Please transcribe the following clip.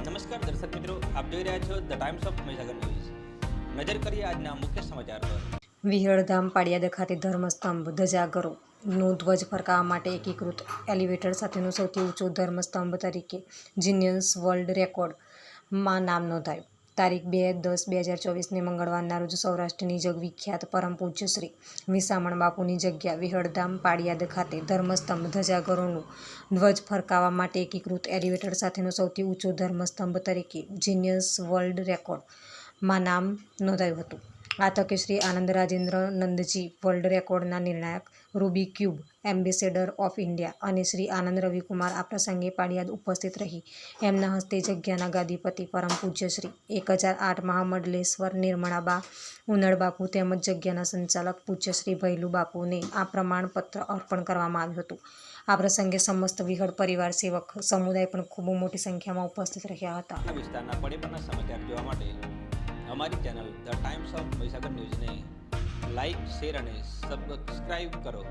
નમસ્કાર દર્શક મિત્રો, આપ જોઈ રહ્યા છો the times of Mahisagar news. નજર કરીએ આજના મુખ્ય સમાચાર પર. વિહળધામ પાળિયાદ ખાતે ધર્મસ્તંભ ધજાગરોનો ધ્વજ ફરકાવવા માટે એકીકૃત એલિવેટર સાથેનો સૌથી ઊંચો ધર્મસ્તંભ તરીકે ગિનિયસ વર્લ્ડ રેકોર્ડમાં નામ નોંધાયું. તારીખ 2/10/2024ને મંગળવારના રોજ સૌરાષ્ટ્રની જગવિખ્યાત પરમ પૂજ્ય શ્રી વિસામણ બાપુની જગ્યા વિહળધામ પાળિયાદ ખાતે ધર્મસ્તંભ ધજાગરોનો ધ્વજ ફરકાવવા માટે એકીકૃત એલિવેટર સાથેનો સૌથી ઊંચો ધર્મસ્તંભ તરીકે ગિનિયસ વર્લ્ડ રેકોર્ડમાં નામ નોંધાયું હતું. આ તકે શ્રી આનંદ રાજેન્દ્ર નંદજી વર્લ્ડ રેકોર્ડના નિર્ણાયક, Ruby cube ambassador of India અને શ્રી આનંદ રવિકુમાર આ પ્રસંગે પાળિયાદ ઉપસ્થિત રહી એમના હસ્તે જગ્યાના ગાદીપતિ પરમ પૂજ્ય શ્રી 1008 મહામંડલેશ્વર નિર્મળાબા ઉનડબાપુ તેમજ જગ્યાના સંચાલક પૂજ્ય શ્રી ભૈલું બાપુને આ પ્રમાણપત્ર અર્પણ કરવામાં આવ્યું હતું. આ પ્રસંગે સમસ્ત વિહળ પરિવાર સેવક સમુદાય પણ ખૂબ મોટી સંખ્યામાં ઉપસ્થિત રહ્યા હતા. વિસ્તારના પડેપણના સમાચાર જોવા માટે અમારી channel the times of Mahisagar ન્યૂઝને લાઇક, શેર અને સબસ્ક્રાઇબ કરો.